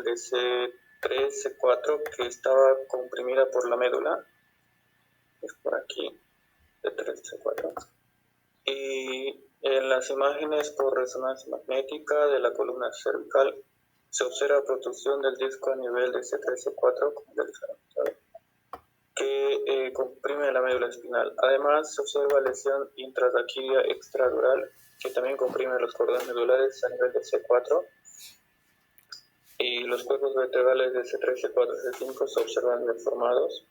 de C3, C4 que estaba comprimida por la médula, es por aquí, C3, C4. Y en las imágenes por resonancia magnética de la columna cervical se observa protrusión del disco a nivel de C3, C4, que comprime la médula espinal. Además, se observa lesión intratraquea extradural, que también comprime los cordones medulares a nivel de C4. Y los cuerpos vertebrales de C3, C4, C5 se observan deformados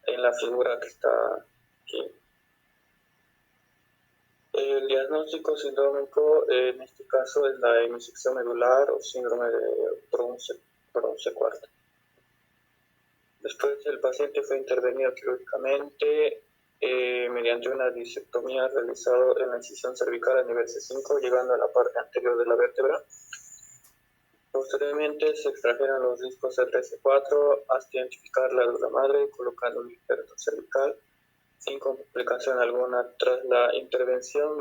en la figura que está aquí. El diagnóstico sindrómico en este caso es la hemisección medular o síndrome de Brown Sequard. Después el paciente fue intervenido quirúrgicamente mediante una disectomía realizada en la incisión cervical a nivel C5, llegando a la parte anterior de la vértebra. Posteriormente se extrajeron los discos C3, C4 hasta identificar la dura madre, colocando un injerto cervical sin complicación alguna. Tras la intervención,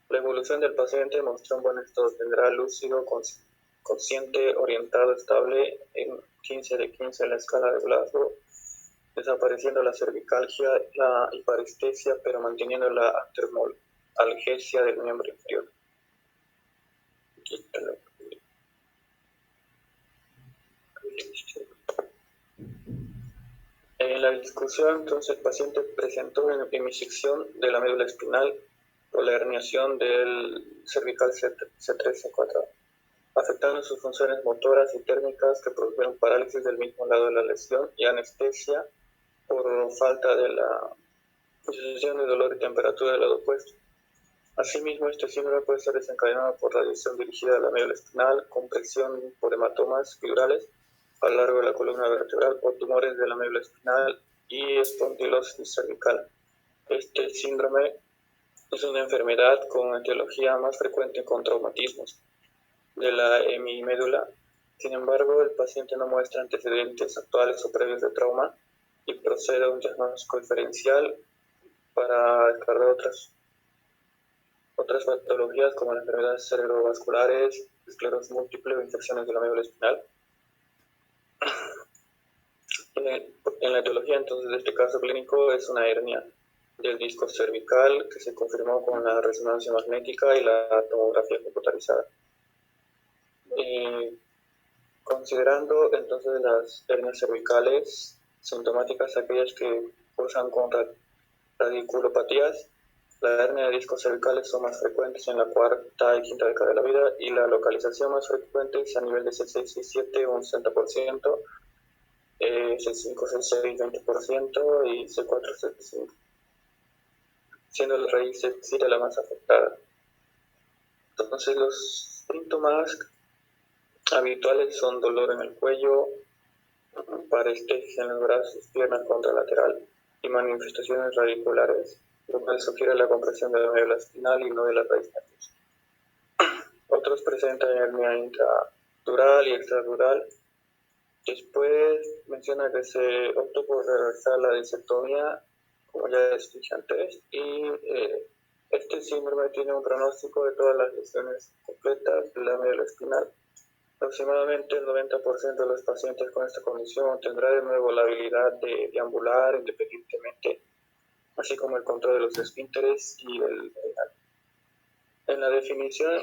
la evolución del paciente mostró un buen estado general, lúcido, consciente, orientado, estable en 15 de 15 en la escala de Glasgow, desapareciendo la cervicalgia, la hiparestesia, pero manteniendo la artermalgesia del miembro inferior. En la discusión, entonces, el paciente presentó una hemisección de la médula espinal por la herniación del cervical C3, C4, afectando sus funciones motoras y térmicas que produjeron parálisis del mismo lado de la lesión y anestesia por falta de la sensación de dolor y temperatura del lado opuesto. Asimismo, este síndrome puede ser desencadenado por radiación dirigida a la médula espinal, compresión por hematomas fibrales a lo largo de la columna vertebral o tumores de la médula espinal y espondilosis cervical. Este síndrome es una enfermedad con etiología más frecuente con traumatismos de la hemimédula. Sin embargo, el paciente no muestra antecedentes actuales o previos de trauma y procede a un diagnóstico diferencial para descartar otras patologías como las enfermedades cerebrovasculares, esclerosis múltiple o infecciones de la médula espinal. En la etiología, entonces, de este caso clínico es una hernia del disco cervical que se confirmó con la resonancia magnética y la tomografía computarizada. Considerando entonces las hernias cervicales sintomáticas, aquellas que cursan con radiculopatías, la hernia de discos cervicales son más frecuentes en la cuarta y quinta década de la vida y la localización más frecuente es a nivel de C6, C7 un 60%, C5, C6 20% y C4, C5, siendo la raíz C7 la más afectada. Entonces los síntomas habituales son dolor en el cuello, parestesia en los brazos, piernas contralateral y manifestaciones radiculares, lo cual sugiere la compresión de la médula espinal y no de la raíz nerviosa. Otros presentan hernia intradural y extradural. Después menciona que se optó por realizar la disectomía, como ya dije antes, y este síndrome tiene un pronóstico de todas las lesiones completas de la médula espinal. Aproximadamente el 90% de los pacientes con esta condición tendrá de nuevo la habilidad de deambular independientemente, así como el control de los esfínteres y el renal. En la definición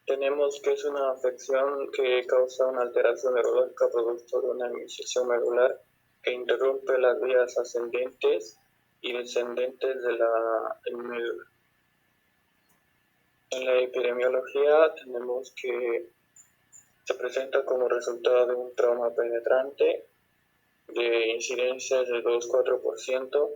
tenemos que es una afección que causa una alteración neurológica producto de una hemisección medular que interrumpe las vías ascendentes y descendentes de la médula. En la epidemiología tenemos que se presenta como resultado de un trauma penetrante de incidencias de 2-4%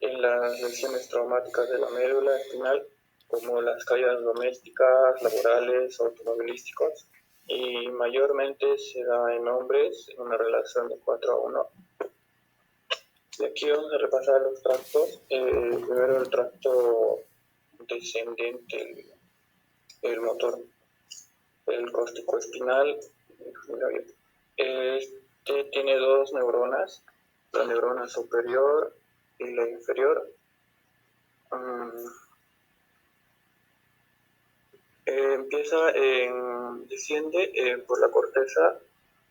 en las lesiones traumáticas de la médula espinal, como las caídas domésticas, laborales, automovilísticos, y mayormente se da en hombres en una relación de 4-1. Y aquí vamos a repasar los tractos. Primero el tracto descendente, el motor, el corticoespinal. Este tiene dos neuronas, la neurona superior y la inferior. desciende por la corteza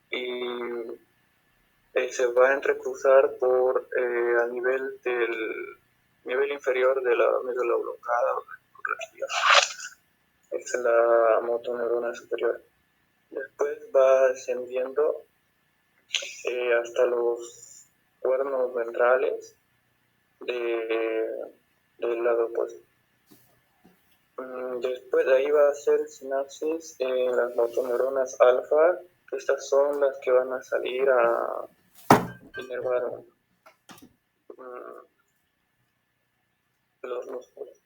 y se va a entrecruzar al nivel inferior de la médula oblongada o la es la motoneurona superior. Después va ascendiendo hasta los cuernos ventrales del lado opuesto. Después de ahí va a hacer sinapsis en las motoneuronas alfa. Estas son las que van a salir a inervar los músculos.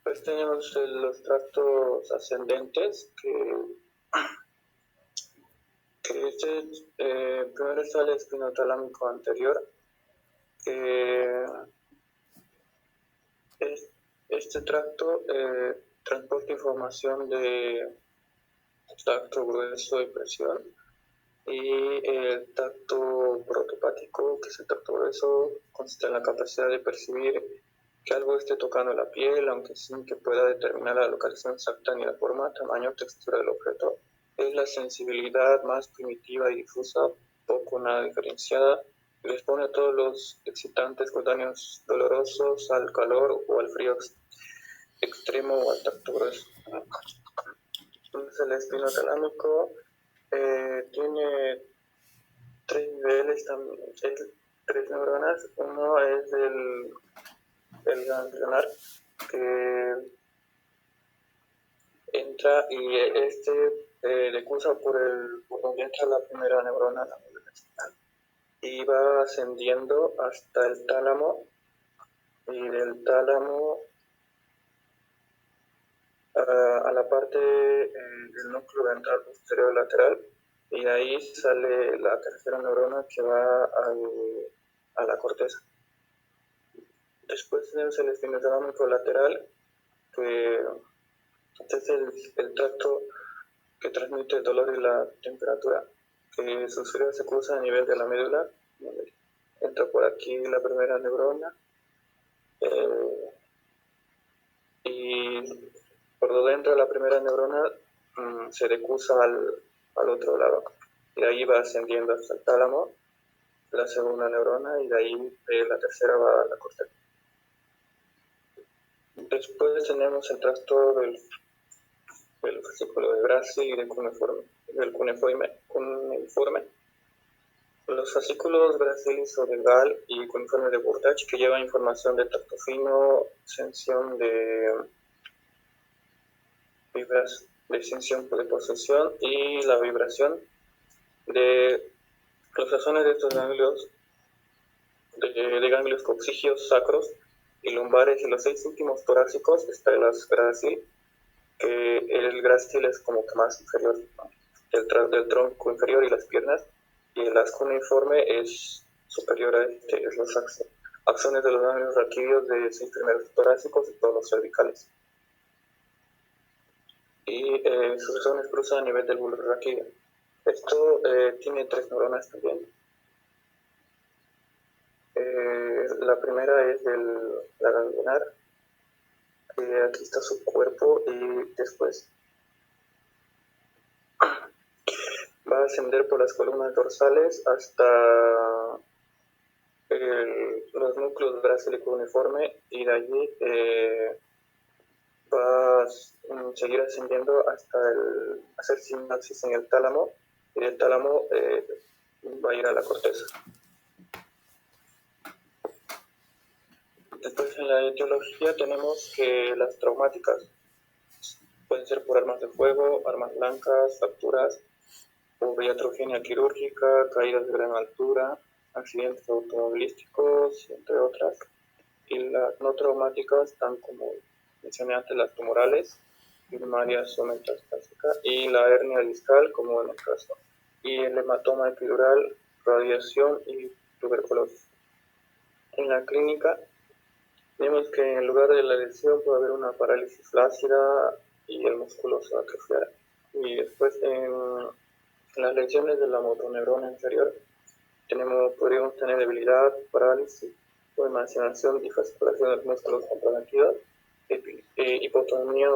Pues tenemos los tractos ascendentes, que primero está el espinotalámico anterior, que este tracto transporta información de tacto grueso y presión, y el tacto protopático, que es el tacto grueso, consiste en la capacidad de percibir que algo esté tocando la piel, aunque sin que pueda determinar la localización exacta ni la forma, tamaño o textura del objeto. Es la sensibilidad más primitiva y difusa, poco o nada diferenciada, y responde a todos los excitantes cutáneos dolorosos, al calor o al frío extremo o al tacto grueso. Entonces el espinotalámico tiene tres niveles, tres neuronas. Uno es el ganglionar, que entra y decursa por donde entra la primera neurona, la médula espinal, y va ascendiendo hasta el tálamo, y del tálamo a la parte del núcleo ventral posterior lateral, y de ahí sale la tercera neurona que va a la corteza. Después tenemos el espinotalámico lateral, que es el tracto que transmite el dolor y la temperatura, que su fibra se cruza a nivel de la médula. Entra por aquí la primera neurona y por donde entra la primera neurona se decursa al otro lado, y de ahí va ascendiendo hasta el tálamo la segunda neurona, y de ahí la tercera va a la corteza. Después tenemos el tracto del fascículo de Gracil y del cuneiforme. Los fascículos Gracilis o de Gall y cuneiforme de Burtach, que llevan información de tacto fino, sensión de sensión de posesión y la vibración de los tazones de estos ganglios, de ganglios coccigios, sacros y lumbares, y los 6 últimos torácicos está el Gracil, que el Gracil es como que más inferior, ¿no?, del tronco inferior y las piernas, y el cuneiforme es superior a es los axones de los ganglios raquídeos de 6 primeros torácicos y todos los cervicales. Y sus axones cruzan a nivel del bulbo raquídeo. Esto tiene 3 neuronas también. La primera es la ganglionar, que aquí está su cuerpo, y después va a ascender por las columnas dorsales hasta los núcleos Gracil y cuneiforme, y de allí va a seguir ascendiendo hasta hacer sinapsis en el tálamo, y del tálamo va a ir a la corteza. Después en la etiología tenemos que las traumáticas pueden ser por armas de fuego, armas blancas, fracturas, por iatrogenia quirúrgica, caídas de gran altura, accidentes automovilísticos, entre otras. Y las no traumáticas, tan como mencioné antes, las tumorales, primarias o metastásicas, y la hernia discal, como en el caso, y el hematoma epidural, radiación y tuberculosis. En la clínica vemos que en lugar de la lesión puede haber una parálisis flácida y el músculo se va a atrofiar. Y después en las lesiones de la motoneurona inferior podríamos tener debilidad, parálisis, o emaciación y fasciculación de los músculos comprometidos, hipotonía,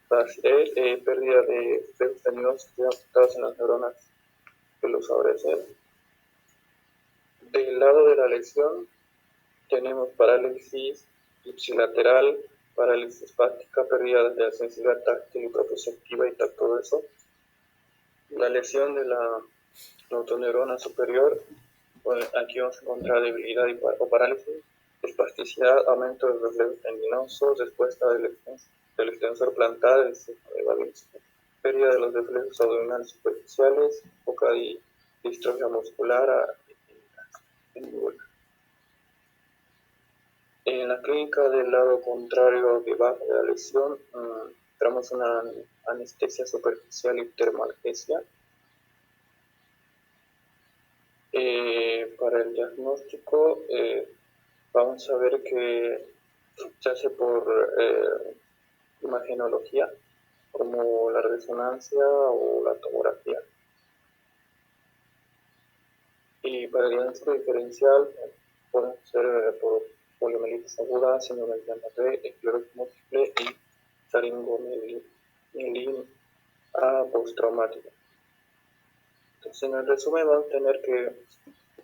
flacidez, pérdida de reflejos tendinosos que están afectados en las neuronas que los favorecen. Del lado de la lesión tenemos parálisis ipsilateral, parálisis espástica, pérdida de la sensibilidad táctil y propioceptiva y todo eso. La lesión de la motoneurona superior, pues aquí vamos a encontrar debilidad o parálisis, espasticidad, aumento de los reflejos tendinosos, respuesta del extensor plantar, el sistema de Babinski, pérdida de los reflejos abdominales superficiales, poca distrofia muscular en la clínica del lado contrario debajo de la lesión, tenemos una anestesia superficial y termalgesia. Para el diagnóstico vamos a ver que se hace por imagenología, como la resonancia o la tomografía. Y para el diagnóstico diferencial pueden ser por poliomielitis aguda, síndrome de Guillain-Barré, esclerosis múltiple y faringomielitis postraumática. Entonces, en el resumen vamos a tener que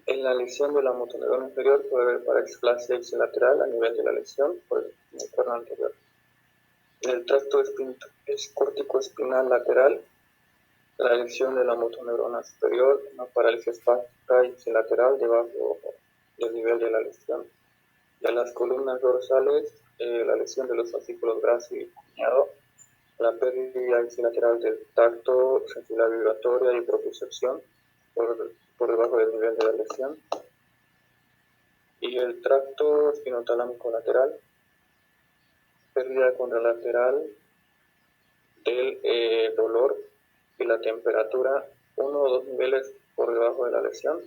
en la lesión de la motoneurona inferior puede haber parálisis ipsilateral a nivel de la lesión por el cuerno anterior. En el tracto corticoespinal lateral, la lesión de la motoneurona superior, una parálisis espástica ipsilateral debajo del nivel de la lesión. De las columnas dorsales, la lesión de los fascículos graso y cuñado, la pérdida ipsilateral del tacto, sensibilidad vibratoria y propiocepción por debajo del nivel de la lesión. Y el tracto espinotalámico lateral, pérdida contralateral del dolor y la temperatura, 1 o 2 niveles por debajo de la lesión.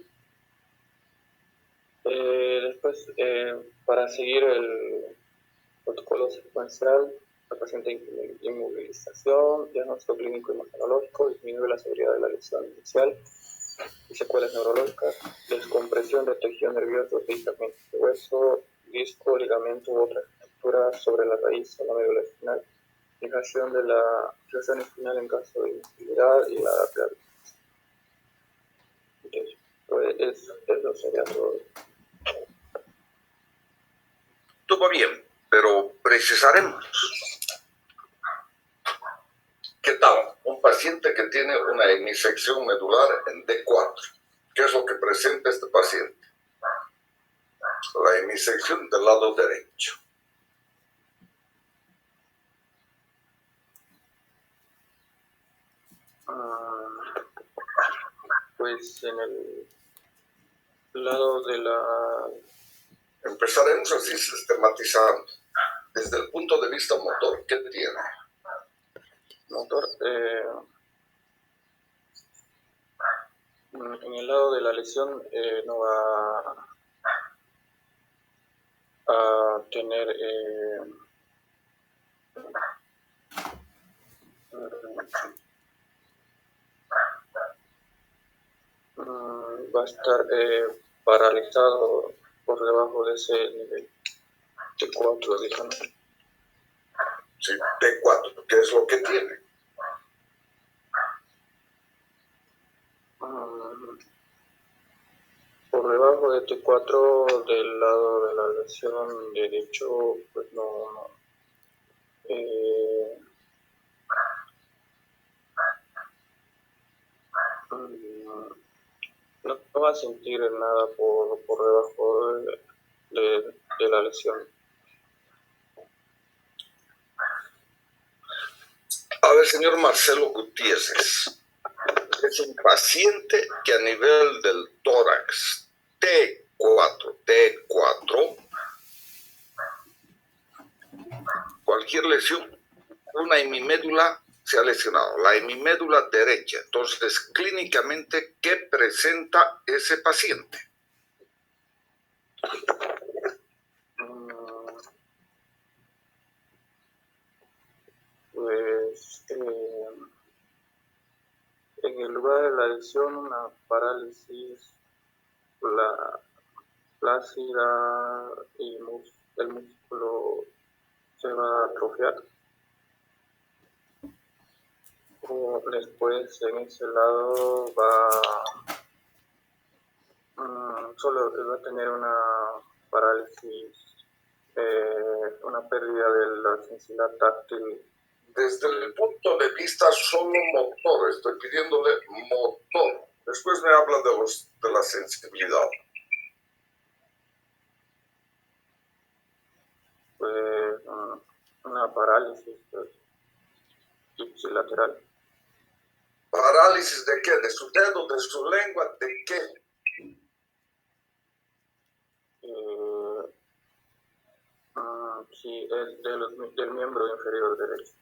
Después, para seguir el protocolo secuencial, la paciente inmovilización, diagnóstico clínico imagenológico, disminuye la severidad de la lesión inicial y secuelas neurológicas, descompresión de tejido nervioso, deslizamiento de hueso, disco, ligamento u otras estructuras sobre la raíz o la médula espinal, fijación de la fijación espinal en caso de inmovilidad y la rehabilitación. Entonces, pues eso sería todo. Todo bien, pero precisaremos. ¿Qué tal? Un paciente que tiene una hemisección medular en D4. ¿Qué es lo que presenta este paciente? La hemisección del lado derecho. Pues en el lado de la... Empezaremos así sistematizando. Desde el punto de vista motor, ¿qué tiene? Motor, en el lado de la lesión no va a tener va a estar paralizado por debajo de ese nivel T4, digamos. Sí, T4, ¿qué es lo que tiene? Por debajo de T4 del lado de la lesión derecho, pues no va a sentir nada por debajo de la lesión. A ver, señor Marcelo Gutiérrez, es un paciente que a nivel del tórax T4, cualquier lesión, una hemimédula se ha lesionado, la hemimédula derecha. Entonces, clínicamente, ¿qué presenta ese paciente? Pues en el lugar de la lesión, una parálisis flácida y el músculo se va a atrofiar. O después en ese lado solo va a tener una parálisis, una pérdida de la sensibilidad táctil. Desde el punto de vista solo motor, estoy pidiéndole motor. Después me habla de la sensibilidad. Pues una parálisis ipsilateral. ¿Parálisis de qué? ¿De su dedo, de su lengua? ¿De qué? Sí, del miembro inferior derecho.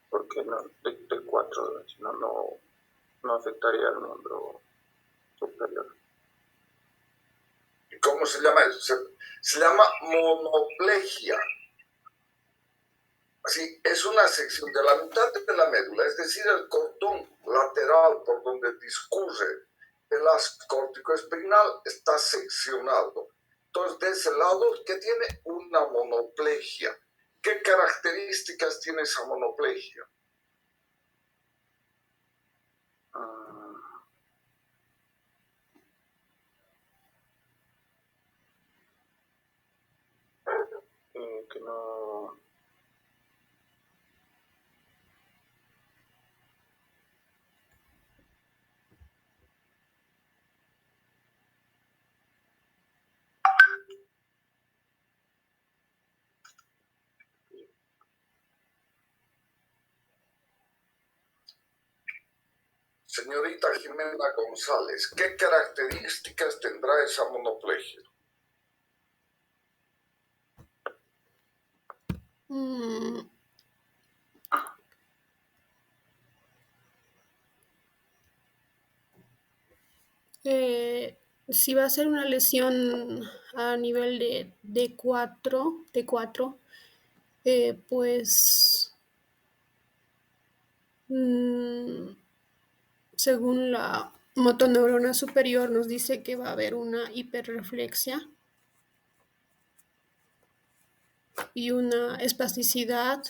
Porque no, de 4, no afectaría al miembro superior. ¿Y cómo se llama eso? Se llama monoplegia. Así, es una sección de la mitad de la médula, es decir, el cordón lateral por donde discurre el haz córtico-espinal está seccionado. Entonces, de ese lado, ¿qué tiene? Una monoplegia. ¿Qué características tiene esa monoplegia? Que no... Señorita Jimena González, ¿qué características tendrá esa monoplegia? Si va a ser una lesión a nivel de D4, pues según la motoneurona superior nos dice que va a haber una hiperreflexia y una espasticidad.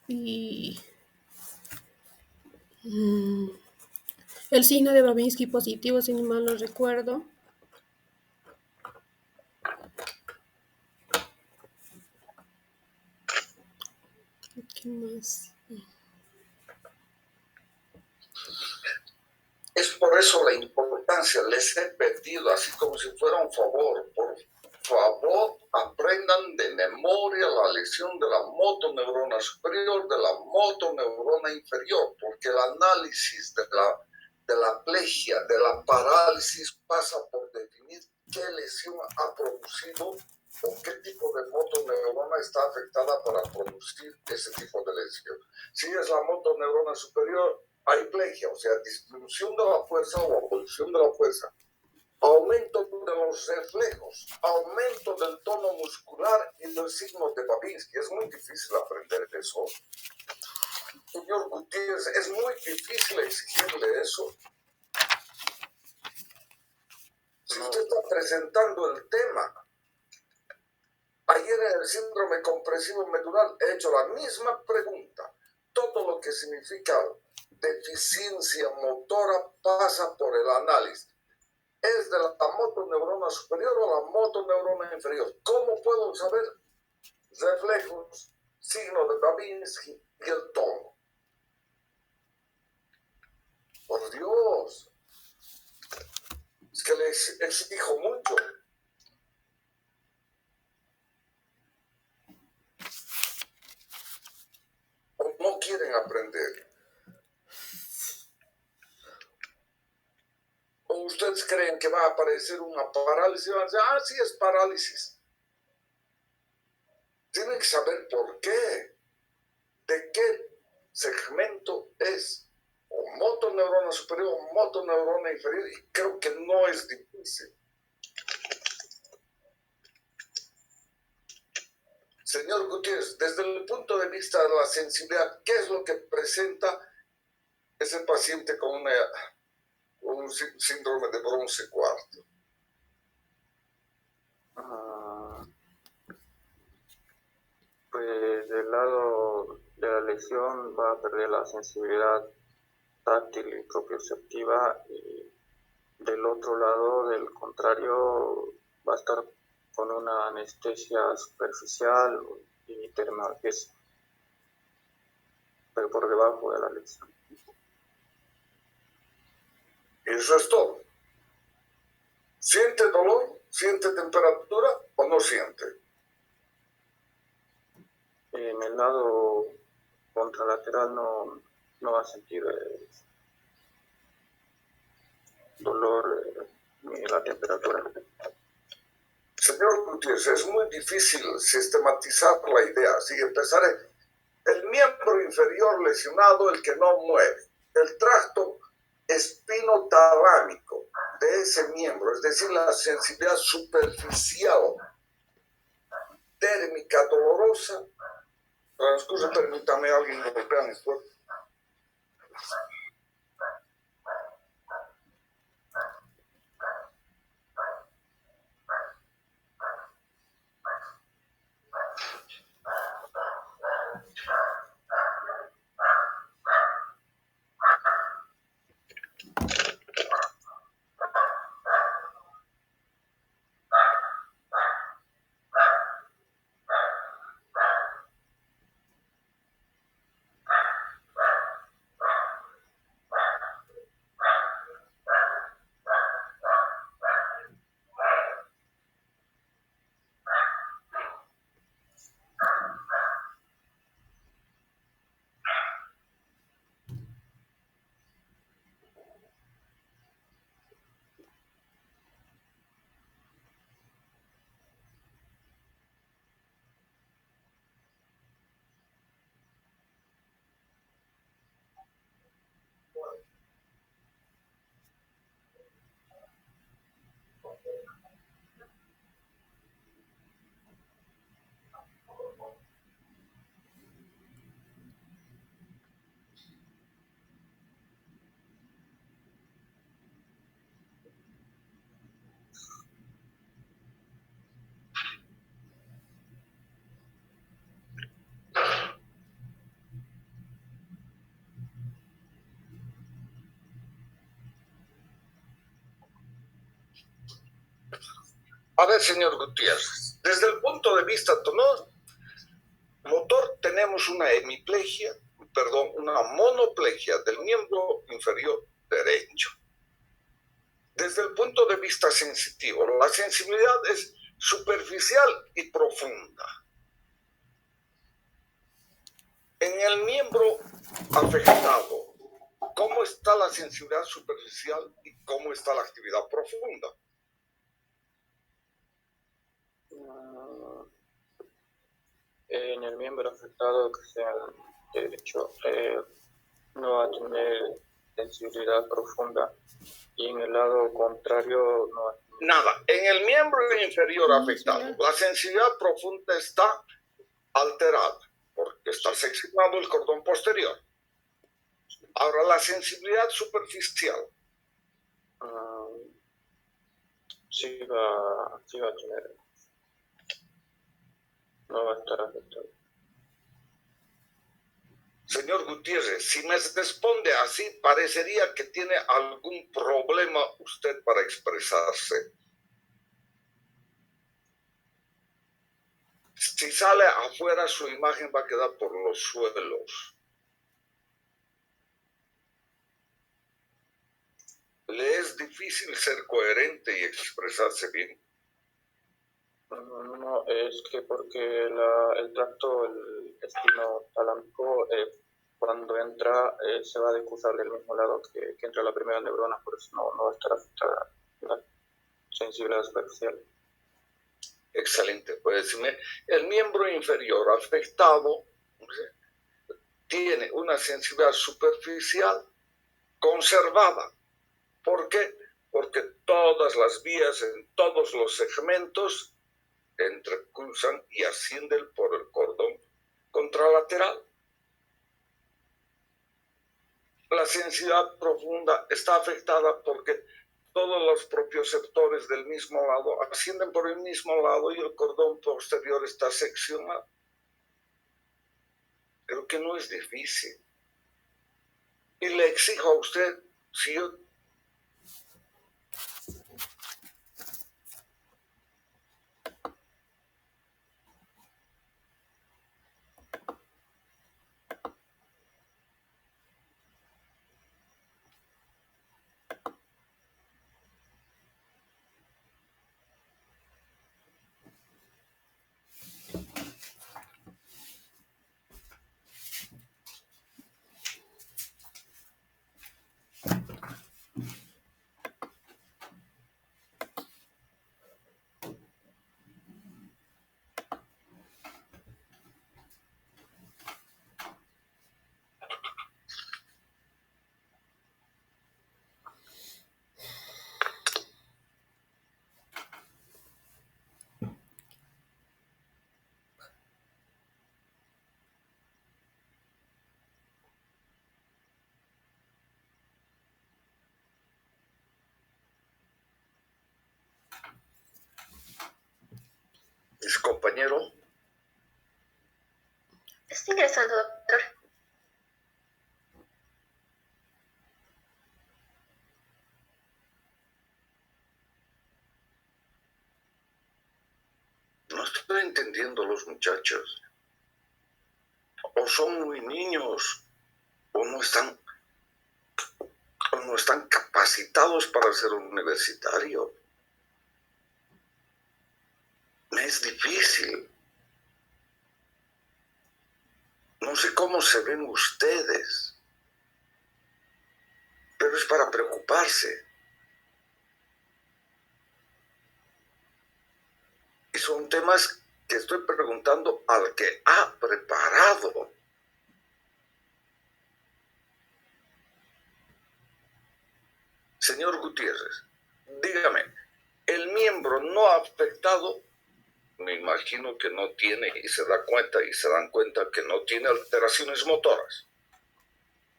Y el signo de Babinski positivo, si no mal no recuerdo. ¿Qué más? Es por eso la importancia, les he pedido, así como si fuera un favor, por favor, aprendan de memoria la lesión de la motoneurona superior, de la motoneurona inferior, porque el análisis de la plegia, de la parálisis, pasa por definir qué lesión ha producido o qué tipo de motoneurona está afectada para producir ese tipo de lesión. Si es la motoneurona superior, hay plegia, o sea, disminución de la fuerza o abolición de la fuerza, aumento de los reflejos, aumento del tono muscular y del signo de Babinski. Es muy difícil aprender eso. Señor Gutiérrez, es muy difícil exigirle eso. Si usted está presentando el tema, ayer en el síndrome compresivo medular he hecho la misma pregunta. Todo lo que significa deficiencia motora pasa por el análisis. ¿Es de la motoneurona superior o la motoneurona inferior? ¿Cómo puedo saber reflejos, signo de Babinski y el tono? Por Dios, es que les exijo mucho. O no quieren aprender. ¿O ustedes creen que va a aparecer una parálisis y van a decir, sí es parálisis? Tienen que saber por qué, de qué segmento es, o motoneurona superior o motoneurona inferior, y creo que no es difícil. Señor Gutiérrez, desde el punto de vista de la sensibilidad, ¿qué es lo que presenta ese paciente con un síndrome de bronce cuarto? Pues del lado de la lesión va a perder la sensibilidad táctil y propioceptiva, y del otro lado, del contrario, va a estar con una anestesia superficial y termal, que es pero por debajo de la lesión. Y eso es todo. ¿Siente dolor? ¿Siente temperatura o no siente? En el lado contralateral no va a sentir dolor ni la temperatura. Señor Gutiérrez, es muy difícil sistematizar la idea. Si empezaré, el miembro inferior lesionado, el que no mueve, el tracto espinotalámico de ese miembro, es decir, la sensibilidad superficial térmica dolorosa. Transcurre, permítame, alguien golpea mi puerta. A ver, señor Gutiérrez, desde el punto de vista motor tenemos una una monoplegia del miembro inferior derecho. Desde el punto de vista sensitivo, la sensibilidad es superficial y profunda. En el miembro afectado, ¿cómo está la sensibilidad superficial y cómo está la actividad profunda? En el miembro afectado, que sea el derecho, no va a tener sensibilidad profunda, y en el lado contrario no va a tener. Nada, en el miembro inferior afectado, la sensibilidad profunda está alterada porque está seccionado el cordón posterior. Ahora, la sensibilidad superficial. Sí va a tener. No va a estar afectado. Señor Gutiérrez, si me responde así, parecería que tiene algún problema usted para expresarse. Si sale afuera, su imagen va a quedar por los suelos. ¿Le es difícil ser coherente y expresarse bien? No, es que porque el tracto espinotalámico, cuando entra, se va a decusar del mismo lado que entra la primera neurona, por eso no va a estar afectada la sensibilidad superficial. Excelente, puede decirme, el miembro inferior afectado tiene una sensibilidad superficial conservada. ¿Por qué? Porque todas las vías en todos los segmentos entrecruzan y ascienden por el cordón contralateral. La sensibilidad profunda está afectada porque todos los propioceptores del mismo lado ascienden por el mismo lado y el cordón posterior está seccionado. Creo que no es difícil. Y le exijo a usted, si yo mis compañeros, Está ingresando, doctor. no estoy entendiendo los muchachos. O son muy niños, o no están capacitados para ser universitario. Me es difícil. No sé cómo se ven ustedes, pero es para preocuparse. Y son temas que estoy preguntando al que ha preparado. Señor Gutiérrez, dígame, el miembro no afectado, me imagino que no tiene y se dan cuenta que no tiene alteraciones motoras.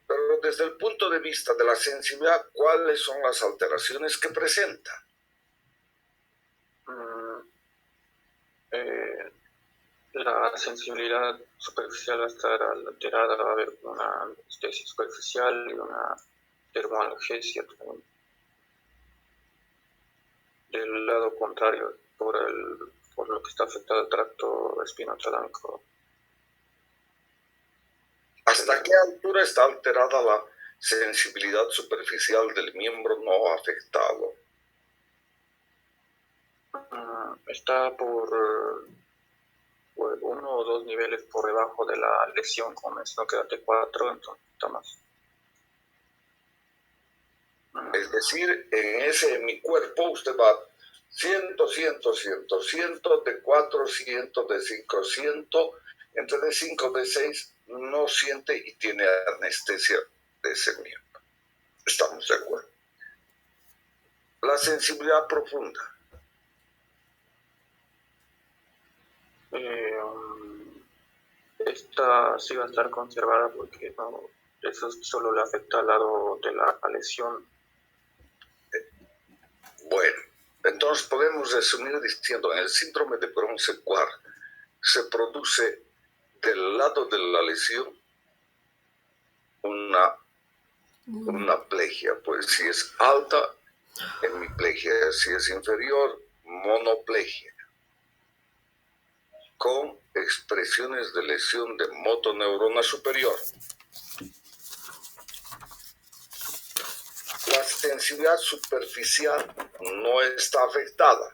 Pero desde el punto de vista de la sensibilidad, ¿cuáles son las alteraciones que presenta? La sensibilidad superficial va a estar alterada, va a haber una anestesia superficial y una termoalgesia también. Del lado contrario, por lo que está afectado el tracto espinotalámico. ¿Hasta qué altura está alterada la sensibilidad superficial del miembro no afectado? Está por 1 o 2 niveles por debajo de la lesión, como es, no queda T4, entonces está más. Es decir, en ese mi cuerpo usted va 100, 100, 100, 100, de 4, 100, de 5, 100, entre de 5, de 6, no siente y tiene anestesia de ese miembro. Estamos de acuerdo. La sensibilidad profunda. Esta sí va a estar conservada porque no, eso solo le afecta al lado de la lesión. Bueno, entonces podemos resumir diciendo, en el síndrome de Bronce-Quart se produce del lado de la lesión una plegia, pues si es alta, hemiplegia, si es inferior, monoplegia, con expresiones de lesión de motoneurona superior. La sensibilidad superficial no está afectada,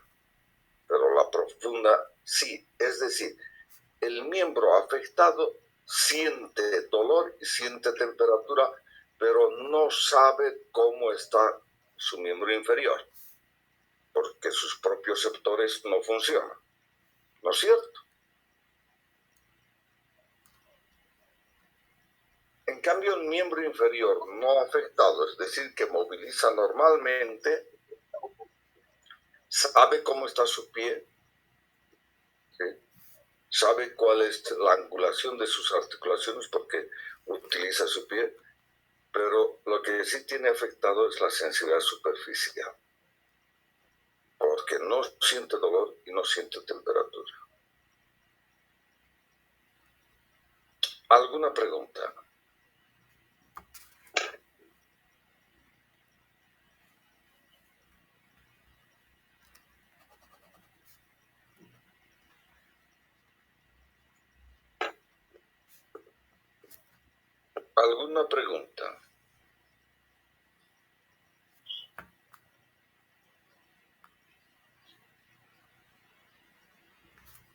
pero la profunda sí, es decir, el miembro afectado siente dolor y siente temperatura, pero no sabe cómo está su miembro inferior, porque sus propios receptores no funcionan. ¿No es cierto? En cambio, el miembro inferior no afectado, es decir, que moviliza normalmente, sabe cómo está su pie, sabe cuál es la angulación de sus articulaciones porque utiliza su pie, pero lo que sí tiene afectado es la sensibilidad superficial, porque no siente dolor y no siente temperatura. ¿Alguna pregunta? ¿Alguna pregunta?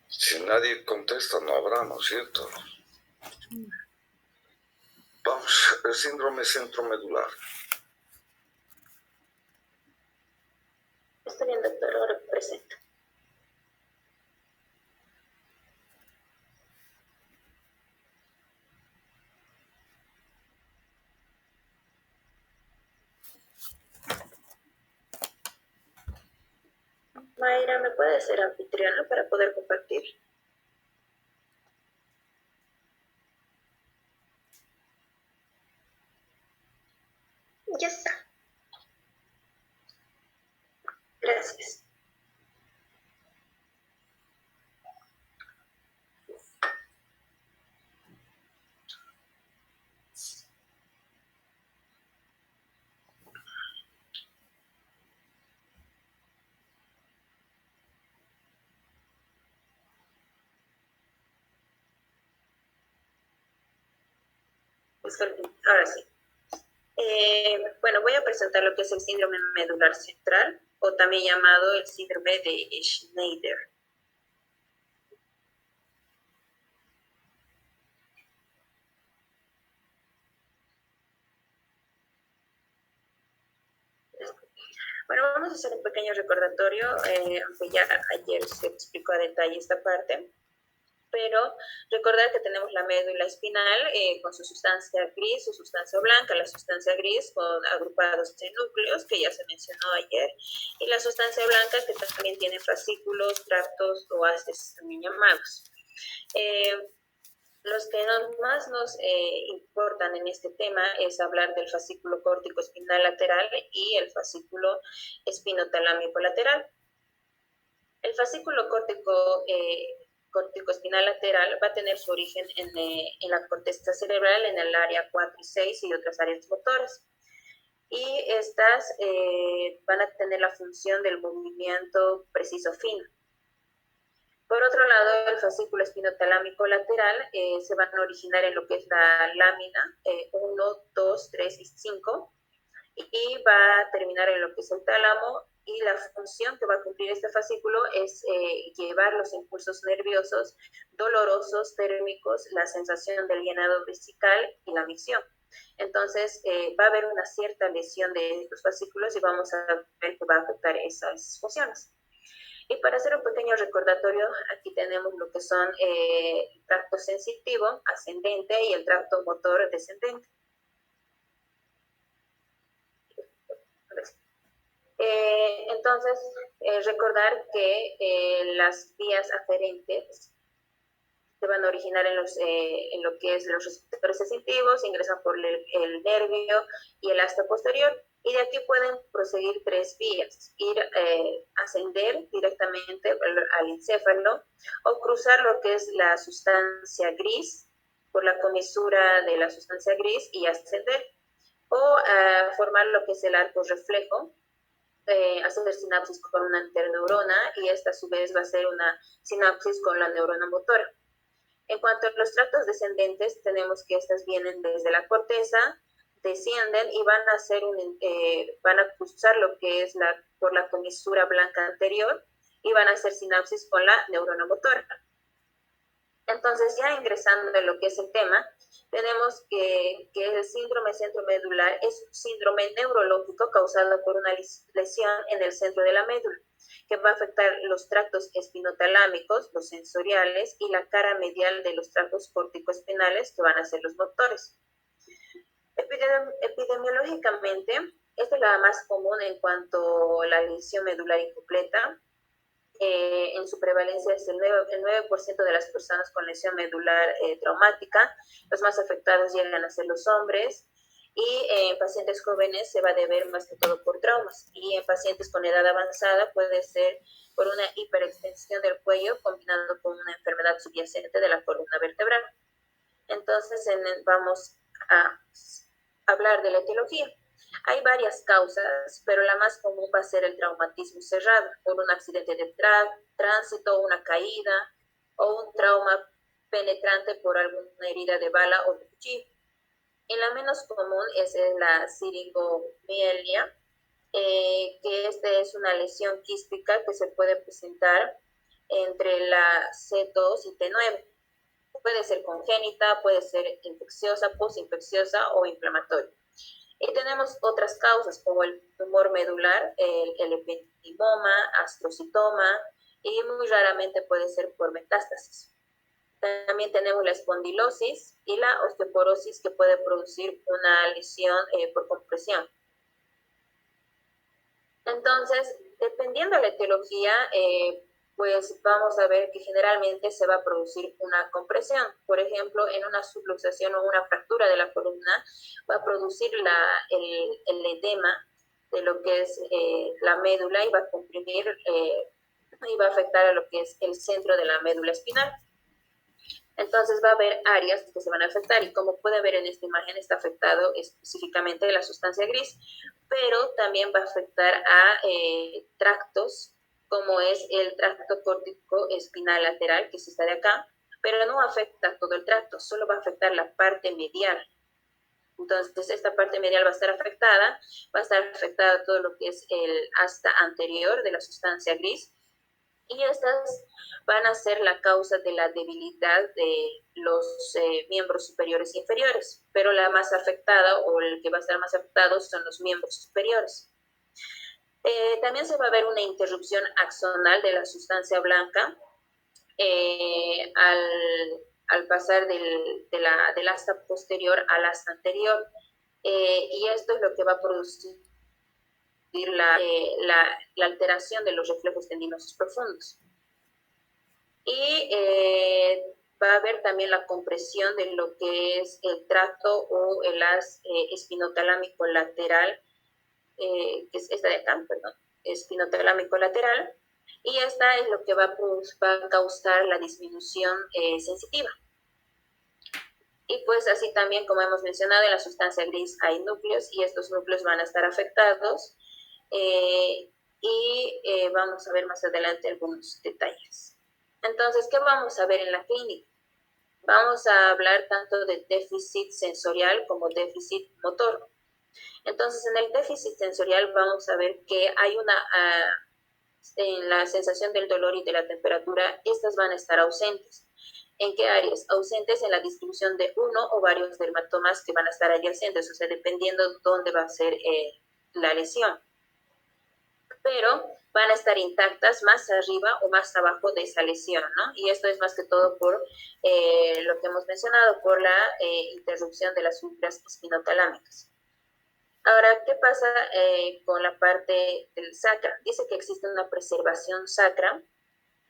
Si nadie contesta, no habrá, ¿no es cierto? Vamos, el síndrome centromedular. Está bien, doctor, ahora presento. Mayra, ¿me puede ser anfitriona para poder compartir? Ya está. Gracias. Ahora sí. Bueno, voy a presentar lo que es el síndrome medular central, o también llamado el síndrome de Schneider. Bueno, vamos a hacer un pequeño recordatorio, aunque ya ayer se explicó a detalle esta parte, pero recordar que tenemos la médula espinal con su sustancia gris, su sustancia blanca, la sustancia gris con agrupados en núcleos, que ya se mencionó ayer, y la sustancia blanca que también tiene fascículos, tractos o haces también llamados. Los que más nos importan en este tema es hablar del fascículo córtico espinal lateral y el fascículo espinotalámico lateral. El fascículo córtico espinal lateral va a tener su origen en la corteza cerebral, en el área 4 y 6 y otras áreas motoras. Y estas van a tener la función del movimiento preciso fino. Por otro lado, el fascículo espinotalámico lateral se van a originar en lo que es la lámina 1, 2, 3 y 5 y va a terminar en lo que es el tálamo, y la función que va a cumplir este fascículo es llevar los impulsos nerviosos dolorosos, térmicos, la sensación del llenado vesical y la micción. Entonces, va a haber una cierta lesión de estos fascículos y vamos a ver que va a afectar esas funciones. Y para hacer un pequeño recordatorio, aquí tenemos lo que son el tracto sensitivo ascendente y el tracto motor descendente. Entonces, recordar que las vías aferentes se van a originar en lo que es los receptores sensitivos, ingresan por el nervio y el asta posterior, y de aquí pueden proseguir tres vías: ascender directamente al encéfalo, o cruzar lo que es la sustancia gris por la comisura de la sustancia gris y ascender, o formar lo que es el arco reflejo, hacer sinapsis con una interneurona, y esta a su vez va a ser una sinapsis con la neurona motora. En cuanto a los tractos descendentes, tenemos que estas vienen desde la corteza, descienden y van a cruzar lo que es por la comisura blanca anterior y van a hacer sinapsis con la neurona motora. Entonces, ya ingresando en lo que es el tema, tenemos que el síndrome centromedular es un síndrome neurológico causado por una lesión en el centro de la médula, que va a afectar los tractos espinotalámicos, los sensoriales, y la cara medial de los tractos córtico-espinales, que van a ser los motores. Epidemiológicamente, esta es la más común en cuanto a la lesión medular incompleta, en su prevalencia es el 9% de las personas con lesión medular traumática. Los más afectados llegan a ser los hombres. Y en pacientes jóvenes se va a deber más que todo por traumas. Y en pacientes con edad avanzada puede ser por una hiperextensión del cuello combinado con una enfermedad subyacente de la columna vertebral. Entonces vamos a hablar de la etiología. Hay varias causas, pero la más común va a ser el traumatismo cerrado, por un accidente de tránsito, una caída o un trauma penetrante por alguna herida de bala o de cuchillo. Y la menos común es la siringomielia, que es una lesión quística que se puede presentar entre la C2 y T9. Puede ser congénita, puede ser infecciosa, postinfecciosa o inflamatoria. Y tenemos otras causas como el tumor medular, el ependimoma, astrocitoma y muy raramente puede ser por metástasis. También tenemos la espondilosis y la osteoporosis que puede producir una lesión por compresión. Entonces, dependiendo de la etiología, pues vamos a ver que generalmente se va a producir una compresión. Por ejemplo, en una subluxación o una fractura de la columna va a producir el edema de lo que es la médula y va a comprimir y va a afectar a lo que es el centro de la médula espinal. Entonces va a haber áreas que se van a afectar y como puede ver en esta imagen está afectado específicamente la sustancia gris, pero también va a afectar a tractos como es el tracto córtico espinal lateral, que es esta de acá, pero no afecta todo el tracto, solo va a afectar la parte medial. Entonces esta parte medial va a estar afectada todo lo que es el asta anterior de la sustancia gris, y estas van a ser la causa de la debilidad de los miembros superiores e inferiores, pero la más afectada o el que va a estar más afectado son los miembros superiores. También se va a ver una interrupción axonal de la sustancia blanca al pasar del asta posterior al asta anterior, y esto es lo que va a producir la alteración de los reflejos tendinosos profundos. Y va a haber también la compresión de lo que es el tracto o el haz espinotalámico lateral, que es esta de acá, perdón, espinotalámico lateral, y esta es lo que va a causar la disminución sensitiva. Y pues así también, como hemos mencionado, en la sustancia gris hay núcleos y estos núcleos van a estar afectados. Vamos a ver más adelante algunos detalles. Entonces, ¿qué vamos a ver en la clínica? Vamos a hablar tanto de déficit sensorial como déficit motor. Entonces, en el déficit sensorial vamos a ver que hay en la sensación del dolor y de la temperatura, estas van a estar ausentes. ¿En qué áreas? Ausentes en la distribución de uno o varios dermatomas que van a estar adyacentes, o sea, dependiendo de dónde va a ser la lesión. Pero van a estar intactas más arriba o más abajo de esa lesión, ¿no? Y esto es más que todo por lo que hemos mencionado, por la interrupción de las fibras espinotalámicas. Ahora, ¿qué pasa con la parte del sacra? Dice que existe una preservación sacra,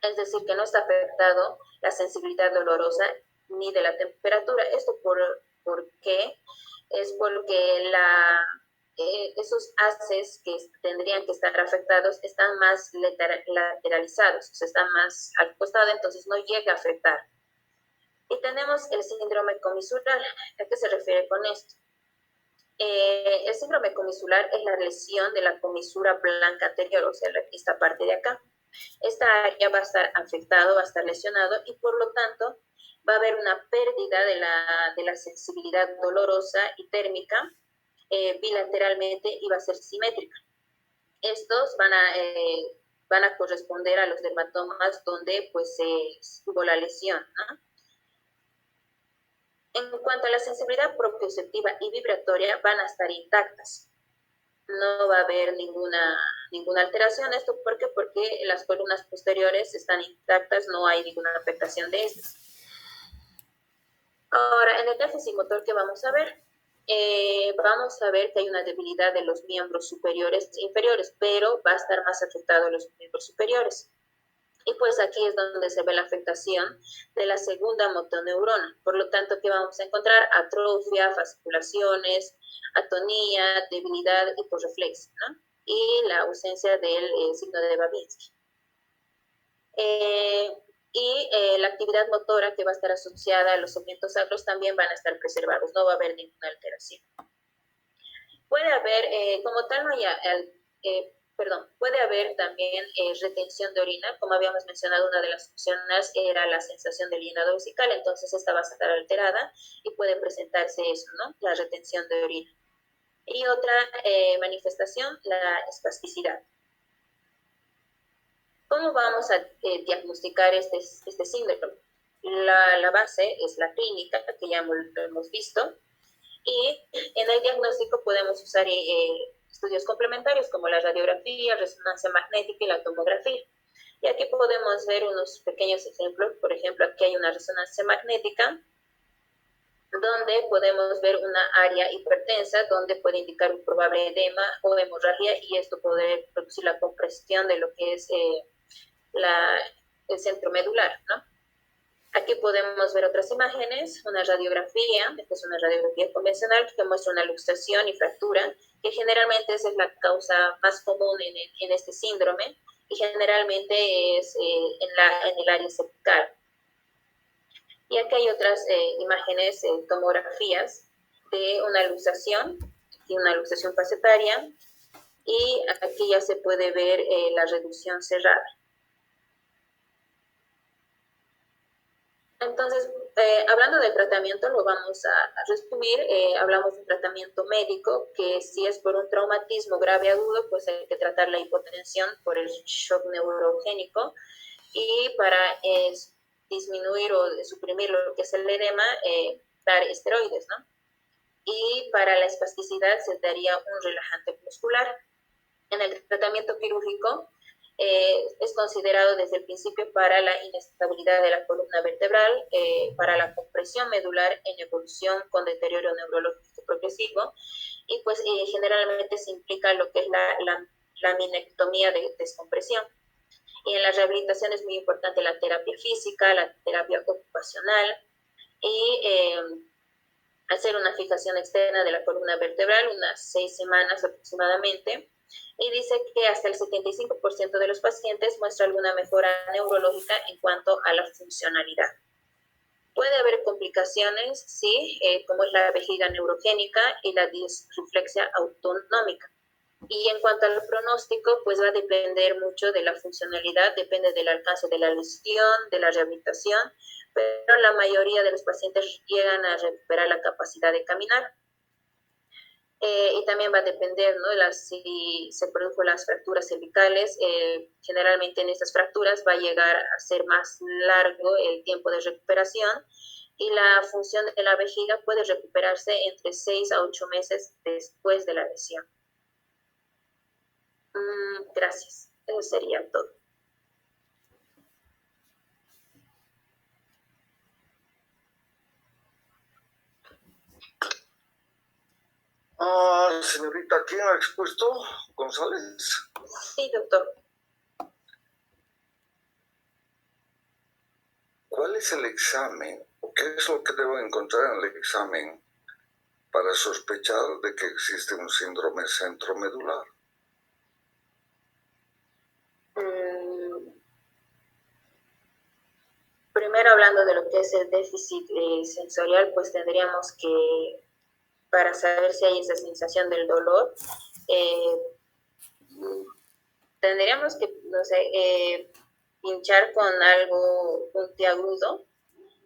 es decir, que no está afectado la sensibilidad dolorosa ni de la temperatura. ¿Esto por qué? Es porque esos haces que tendrían que estar afectados están más lateralizados, o sea, están más al costado, entonces no llega a afectar. Y tenemos el síndrome comisural. ¿A qué se refiere con esto? El síndrome comisular es la lesión de la comisura blanca anterior, o sea, esta parte de acá. Esta área va a estar afectado, va a estar lesionado y por lo tanto va a haber una pérdida de la sensibilidad dolorosa y térmica bilateralmente y va a ser simétrica. Estos van a corresponder a los dermatomas donde pues hubo la lesión, ¿no? En cuanto a la sensibilidad propioceptiva y vibratoria, van a estar intactas. No va a haber ninguna alteración. ¿Esto por qué? Porque las columnas posteriores están intactas, no hay ninguna afectación de estas. Ahora, en el déficit motor, ¿qué vamos a ver? Vamos a ver que hay una debilidad de los miembros superiores e inferiores, pero va a estar más afectado los miembros superiores. Y pues aquí es donde se ve la afectación de la segunda motoneurona. Por lo tanto, ¿qué vamos a encontrar? Atrofia, fasciculaciones, atonía, debilidad, hiporreflexia, ¿no? Y la ausencia del signo de Babinski. La actividad motora que va a estar asociada a los segmentos sacros también van a estar preservados, no va a haber ninguna alteración. Puede haber, como tal, no haya, puede haber también retención de orina. Como habíamos mencionado, una de las opciones era la sensación del llenado vesical, entonces esta va a estar alterada y puede presentarse eso, ¿no? La retención de orina. Y otra manifestación, la espasticidad. ¿Cómo vamos a diagnosticar este síndrome? La base es la clínica, que ya lo hemos visto, y en el diagnóstico podemos usar estudios complementarios como la radiografía, resonancia magnética y la tomografía. Y aquí podemos ver unos pequeños ejemplos. Por ejemplo, aquí hay una resonancia magnética donde podemos ver una área hipertensa donde puede indicar un probable edema o hemorragia, y esto puede producir la compresión de lo que es el centro medular, ¿no? Aquí podemos ver otras imágenes, una radiografía, esta es una radiografía convencional que muestra una luxación y fractura, que generalmente esa es la causa más común en este síndrome, y generalmente es en el área cervical. Y aquí hay otras imágenes, tomografías de una luxación facetaria, y aquí ya se puede ver la reducción cerrada. Entonces, hablando del tratamiento, lo vamos a resumir. Hablamos de un tratamiento médico, que si es por un traumatismo grave agudo, pues hay que tratar la hipotensión por el shock neurogénico, y para disminuir o suprimir lo que es el edema, dar esteroides, ¿no? Y para la espasticidad se daría un relajante muscular. En el tratamiento quirúrgico, es considerado desde el principio para la inestabilidad de la columna vertebral, para la compresión medular en evolución con deterioro neurológico progresivo, y pues generalmente se implica lo que es la laminectomía de descompresión. Y en la rehabilitación es muy importante la terapia física, la terapia ocupacional, y hacer una fijación externa de la columna vertebral unas 6 semanas aproximadamente. Y dice que hasta el 75% de los pacientes muestra alguna mejora neurológica en cuanto a la funcionalidad. Puede haber complicaciones, sí, como es la vejiga neurogénica y la disreflexia autonómica. Y en cuanto al pronóstico, pues va a depender mucho de la funcionalidad, depende del alcance de la lesión, de la rehabilitación, pero la mayoría de los pacientes llegan a recuperar la capacidad de caminar. Y también va a depender, ¿no?, si se produjo las fracturas cervicales. Generalmente en estas fracturas va a llegar a ser más largo el tiempo de recuperación, y la función de la vejiga puede recuperarse entre 6 a 8 meses después de la lesión. Gracias. Eso sería todo. Señorita, ¿quién ha expuesto? ¿González? Sí, doctor. ¿Cuál es el examen o qué es lo que debo encontrar en el examen para sospechar de que existe un síndrome centromedular? Primero, hablando de lo que es el déficit sensorial, pues tendríamos que, para saber si hay esa sensación del dolor, tendríamos que, no sé, pinchar con algo puntiagudo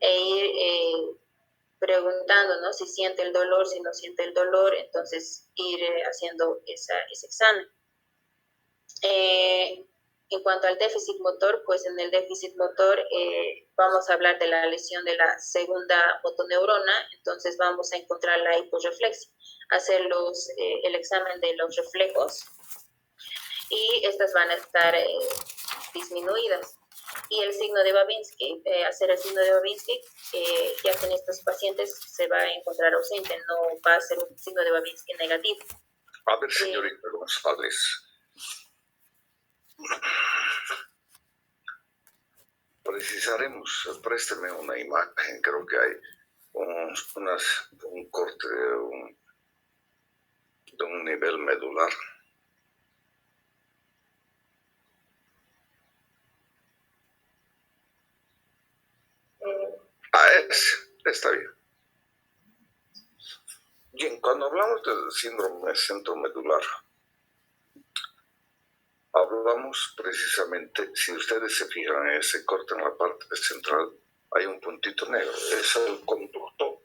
e ir preguntando, ¿no?, si siente el dolor, si no siente el dolor, entonces ir haciendo ese examen. En cuanto al déficit motor, pues en el déficit motor vamos a hablar de la lesión de la segunda motoneurona, entonces vamos a encontrar la hiporreflexia, hacer el examen de los reflejos, y estas van a estar disminuidas. Y el signo de Babinski, hacer el signo de Babinski, ya que en estos pacientes se va a encontrar ausente, no va a ser un signo de Babinski negativo. A ver, señorita González, precisaremos. Présteme una imagen, creo que hay un corte de un nivel medular. Está bien. Bien, cuando hablamos del síndrome centromedular, hablamos precisamente, si ustedes se fijan en ese corte en la parte central, hay un puntito negro. Es el conducto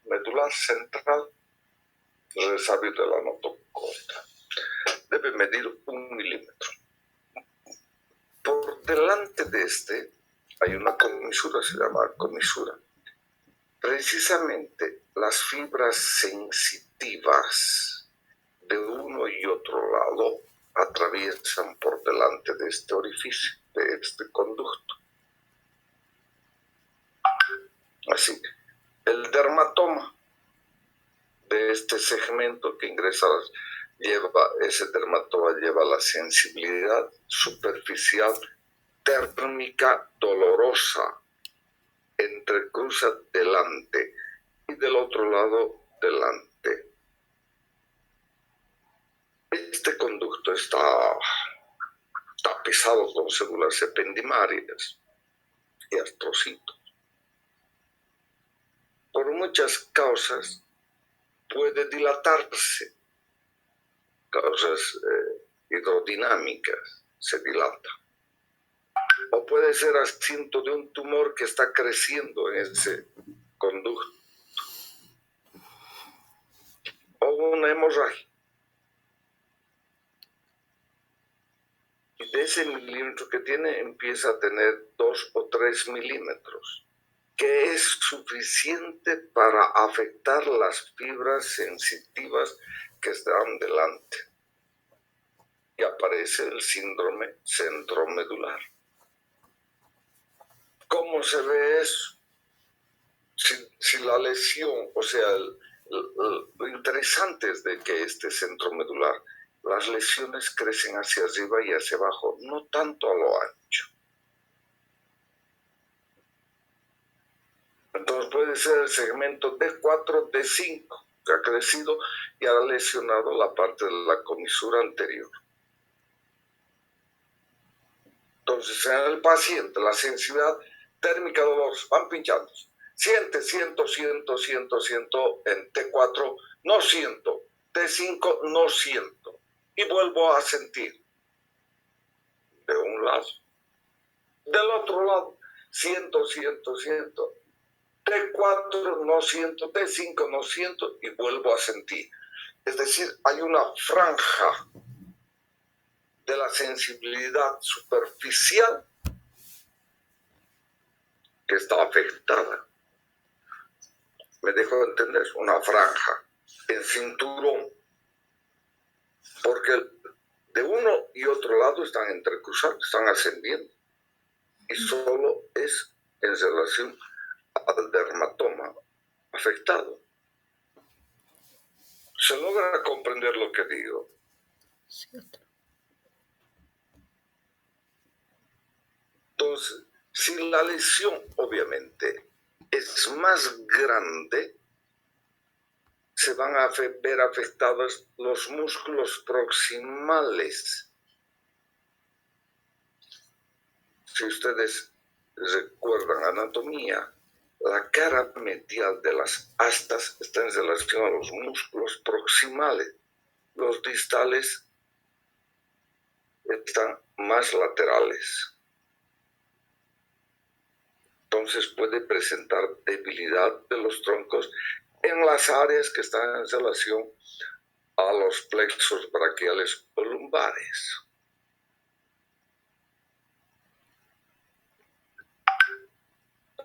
medular central resabio de la notocorda. Debe medir 1 milímetro. Por delante de este hay una comisura, se llama comisura. Precisamente las fibras sensitivas de uno y otro lado atraviesan por delante de este orificio, de este conducto. Así, el dermatoma de este segmento que ingresa, ese dermatoma lleva la sensibilidad superficial térmica dolorosa, entrecruza delante y del otro lado delante. Este conducto está tapizado con células ependimarias y astrocitos. Por muchas causas puede dilatarse, causas hidrodinámicas, se dilata. O puede ser asiento de un tumor que está creciendo en ese conducto. O una hemorragia. Y de ese milímetro que tiene empieza a tener 2 o 3 milímetros, que es suficiente para afectar las fibras sensitivas que están delante. Y aparece el síndrome centromedular. ¿Cómo se ve eso? Si la lesión, o sea, lo interesante es de que este centromedular, las lesiones crecen hacia arriba y hacia abajo, no tanto a lo ancho. Entonces puede ser el segmento D4, D5, que ha crecido y ha lesionado la parte de la comisura anterior. Entonces, en el paciente, la sensibilidad térmica dolorosa, van pinchando. Siente, siento en T4, no siento. T5, no siento. Y vuelvo a sentir. De un lado. Del otro lado, siento. T4, no siento. T5, no siento. Y vuelvo a sentir. Es decir, hay una franja de la sensibilidad superficial que está afectada. Me dejo entender, una franja en cinturón, porque de uno y otro lado están entrecruzados, están ascendiendo, y solo es en relación al dermatoma afectado. ¿Se logra comprender lo que digo? Entonces, si la lesión obviamente es más grande, se van a ver afectados los músculos proximales. Si ustedes recuerdan anatomía, la cara medial de las astas está en relación a los músculos proximales. Los distales están más laterales. Entonces puede presentar debilidad de los troncos en las áreas que están en relación a los plexos braquiales o lumbares.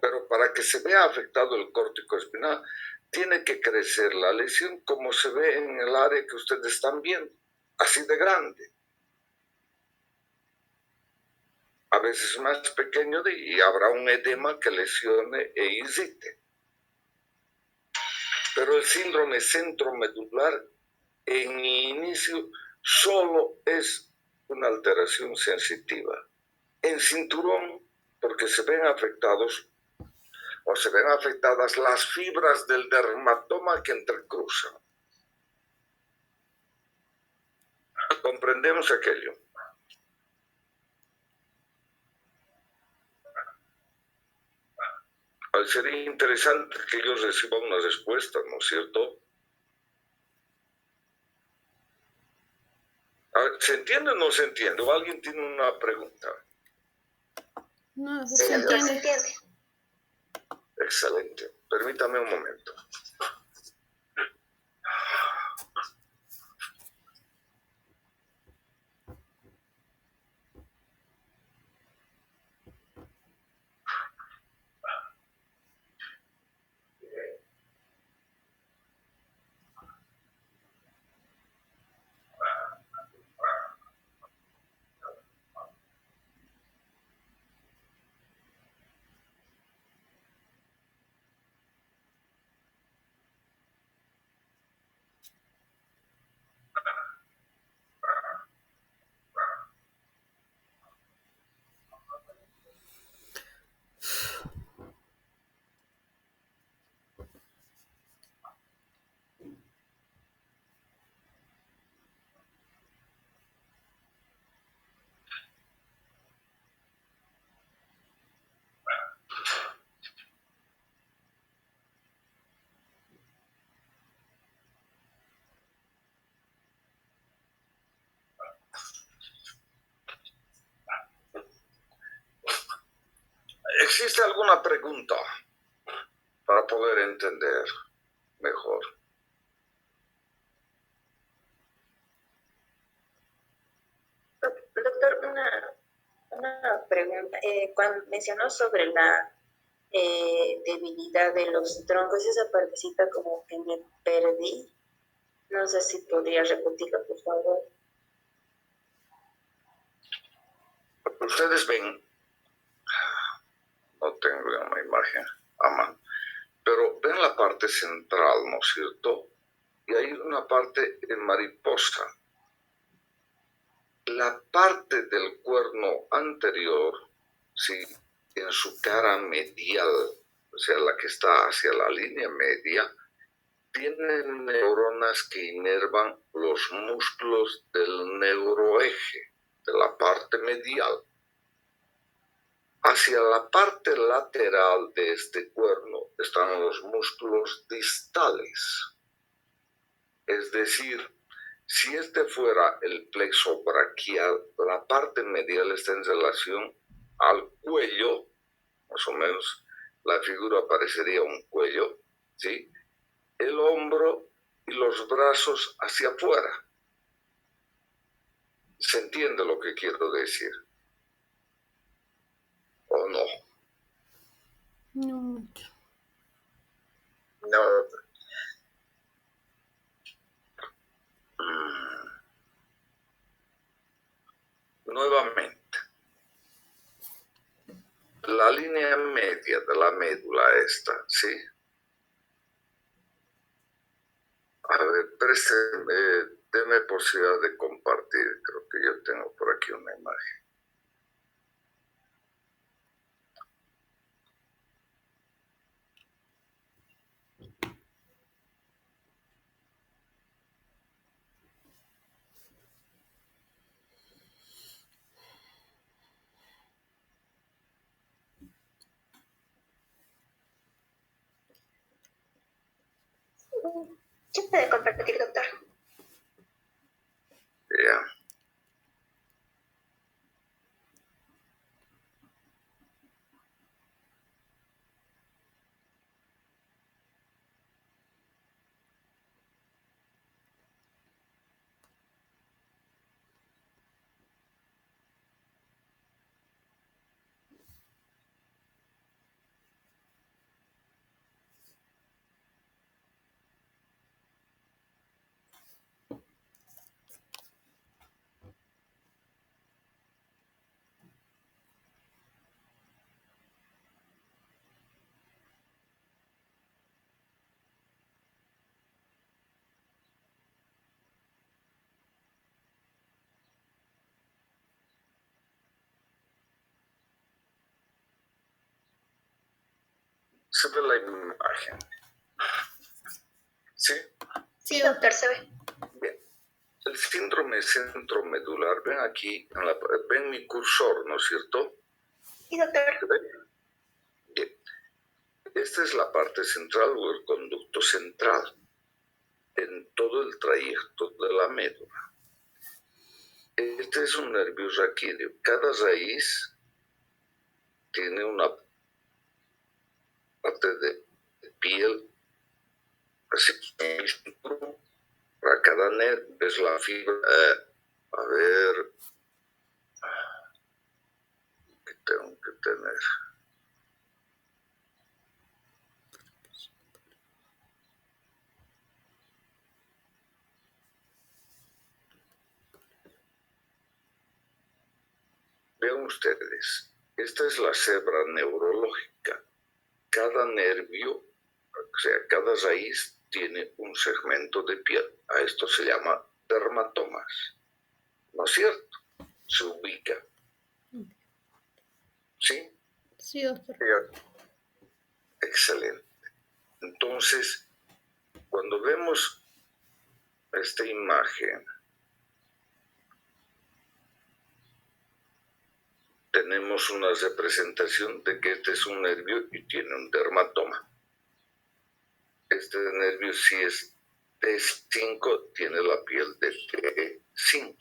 Pero para que se vea afectado el córtico espinal, tiene que crecer la lesión como se ve en el área que ustedes están viendo, así de grande. A veces más pequeño y habrá un edema que lesione e irrite. Pero el síndrome centromedular en inicio solo es una alteración sensitiva. En cinturón porque se ven afectados o se ven afectadas las fibras del dermatoma que entrecruzan. ¿Comprendemos aquello? Sería interesante que yo reciba una respuesta, ¿no es cierto? ¿Se entiende o no se entiende? ¿O alguien tiene una pregunta? No, Sí, se doctor, se entiende. entiende. Excelente. Permítame un momento. ¿Existe alguna pregunta para poder entender mejor? Doctor, una pregunta. Cuando mencionó sobre la debilidad de los troncos, esa partecita como que me perdí. No sé si podría repetirlo, por favor. Ustedes ven, no tengo una imagen a mano, pero ven la parte central, ¿no es cierto? Y hay una parte en mariposa. La parte del cuerno anterior, sí, en su cara medial, o sea, la que está hacia la línea media, tiene neuronas que inervan los músculos del neuroeje, de la parte medial. Hacia la parte lateral de este cuerno están los músculos distales. Es decir, si este fuera el plexo braquial, la parte medial está en relación al cuello, más o menos la figura parecería un cuello, ¿sí? El hombro y los brazos hacia afuera. ¿Se entiende lo que quiero decir? ¿O no? No mucho. No, doctor. Nuevamente, la línea media de la médula esta, ¿sí? A ver, présteme, deme posibilidad de compartir. Creo que yo tengo por aquí una imagen. ¿Sí puede compartir, doctor? Ya. Se ve la imagen. ¿Sí? Sí, doctor, se ve. Bien. El síndrome centromedular, ven aquí, ven mi cursor, ¿no es cierto? Sí, doctor. Bien. Esta es la parte central o el conducto central en todo el trayecto de la médula. Este es un nervio raquídeo. Cada raíz tiene una parte de piel, así para cada nervio es la fibra. A ver, ¿qué tengo que tener? Vean ustedes, esta es la cebra neurológica. Cada nervio, o sea, cada raíz tiene un segmento de piel. A esto se llama dermatomas. ¿No es cierto? Se ubica. ¿Sí? Sí, doctor. Excelente. Entonces, cuando vemos esta imagen, tenemos una representación de que este es un nervio y tiene un dermatoma. Este nervio, si es T5, tiene la piel de T5.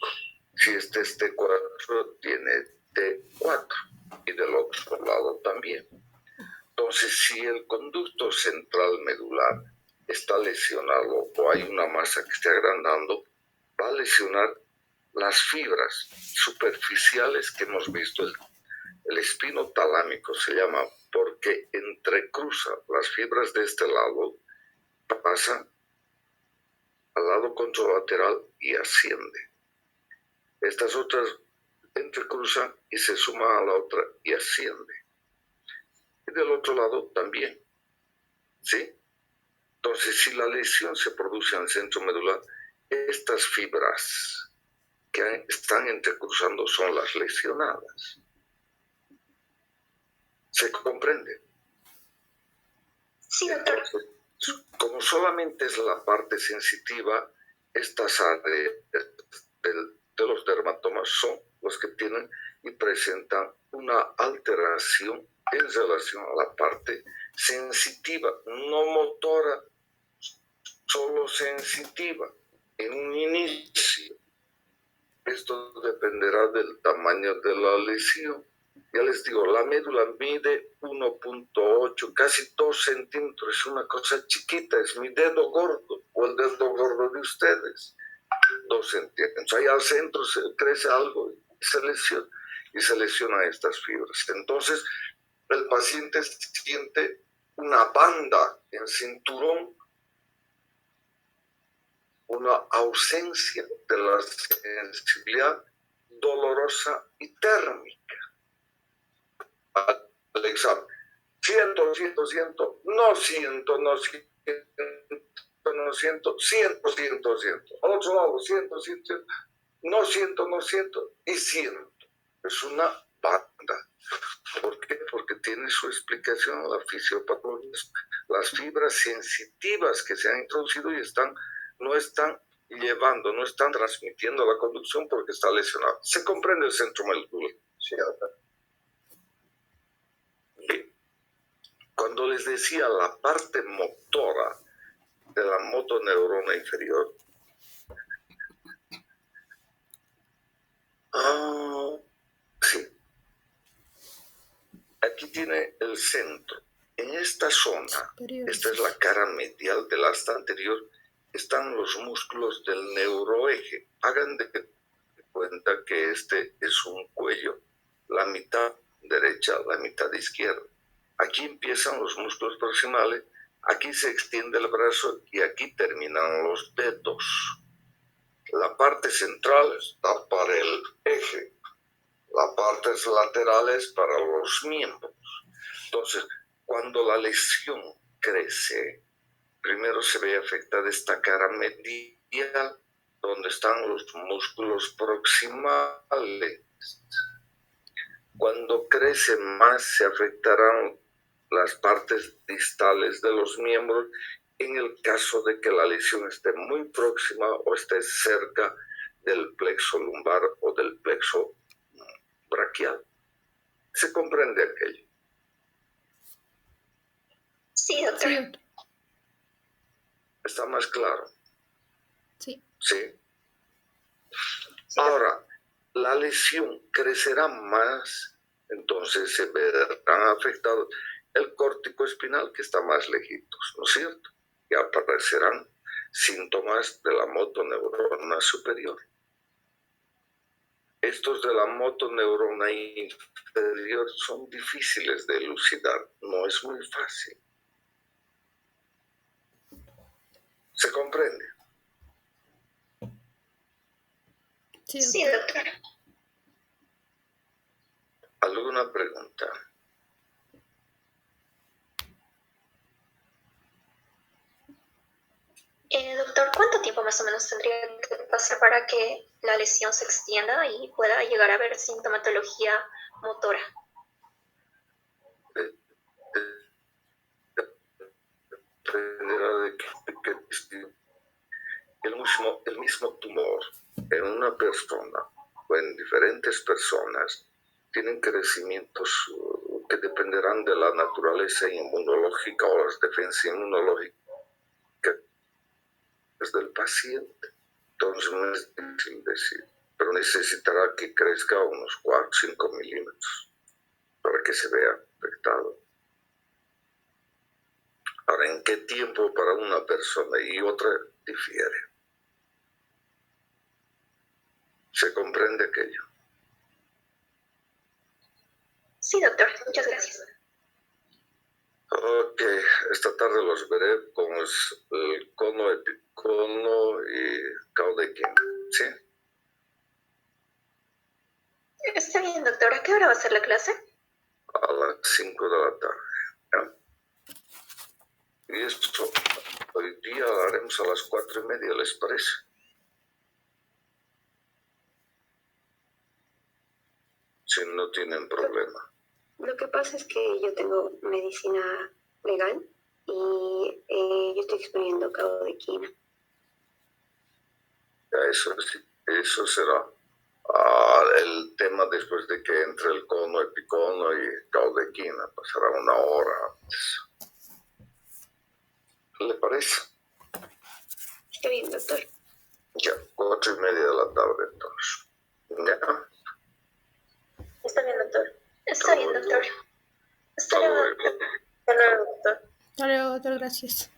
Si este es T4, tiene T4. Y del otro lado también. Entonces, si el conducto central medular está lesionado o hay una masa que está agrandando, va a lesionar las fibras superficiales que hemos visto. El espino talámico se llama porque entrecruza las fibras de este lado, pasa al lado contralateral y asciende. Estas otras entrecruzan y se suma a la otra y asciende. Y del otro lado también. ¿Sí? Entonces, si la lesión se produce en el centro medular, estas fibras que están entrecruzando son las lesionadas. ¿Se comprende? Sí, doctor. Entonces, como solamente es la parte sensitiva, estas áreas de los dermatomas son los que tienen y presentan una alteración en relación a la parte sensitiva, no motora, solo sensitiva en un inicio. Esto dependerá del tamaño de la lesión. Ya les digo, la médula mide 1.8, casi 2 centímetros, es una cosa chiquita, es mi dedo gordo o el dedo gordo de ustedes. 2 centímetros. Ahí al centro se crece algo y se lesiona estas fibras. Entonces, el paciente siente una banda en cinturón, una ausencia de la sensibilidad dolorosa y térmica. Al examen, siento, no siento, siento. Al otro lado, siento, no siento y siento. Es una banda. ¿Por qué? Porque tiene su explicación la fisiopatología. Las fibras sensitivas que se han introducido y no están transmitiendo la conducción porque está lesionado. ¿Se comprende el centro medular? Sí, cuando les decía la parte motora de la motoneurona inferior, sí, aquí tiene el centro. En esta zona, esta es la cara medial del asta anterior, están los músculos del neuroeje. Hagan de cuenta que este es un cuello, la mitad derecha, la mitad izquierda. Aquí empiezan los músculos proximales, aquí se extiende el brazo y aquí terminan los dedos. La parte central está para el eje, las partes laterales para los miembros. Entonces, cuando la lesión crece, primero se ve afectada esta cara medial, donde están los músculos proximales. Cuando crece más, se afectarán las partes distales de los miembros en el caso de que la lesión esté muy próxima o esté cerca del plexo lumbar o del plexo braquial. ¿Se comprende aquello? Sí, doctor. Sí, doctor. ¿Está más claro? Sí. Sí. Ahora, la lesión crecerá más, entonces se verán afectados el córtico espinal que está más lejitos, ¿no es cierto? Y aparecerán síntomas de la motoneurona superior. Estos de la motoneurona inferior son difíciles de elucidar, no es muy fácil. ¿Se comprende? Sí, Sí, doctor. doctor. ¿Alguna pregunta? Doctor, ¿cuánto tiempo más o menos tendría que pasar para que la lesión se extienda y pueda llegar a haber sintomatología motora? Dependerá de que el mismo tumor en una persona o en diferentes personas tienen crecimientos que dependerán de la naturaleza inmunológica o las defensas inmunológicas del paciente. Entonces no es difícil decir, pero necesitará que crezca unos 4 o 5 milímetros para que se vea afectado. Ahora, ¿en qué tiempo para una persona y otra difiere? ¿Se comprende aquello? Sí, doctor. Muchas gracias. Ok, esta tarde los veré con el cono, epicono y caudequina, ¿sí? Está bien, doctor. ¿A qué hora va a ser la clase? A las 5 de la tarde. ¿Ya? Y esto, hoy día lo haremos a las 4:30, ¿les parece? Si no tienen problema. Lo que pasa es que yo tengo medicina legal y yo estoy exponiendo caudequina. Ya, eso será el tema después de que entre el cono, epicono y caudequina. Pasará 1 hora antes. ¿Le parece? Está bien, doctor. Ya, 4:30 de la tarde entonces. ¿Ya? Está bien, doctor. Está bien, doctor. Hasta Hasta luego. luego. Hasta luego, doctor. Hasta luego, doctor. Gracias.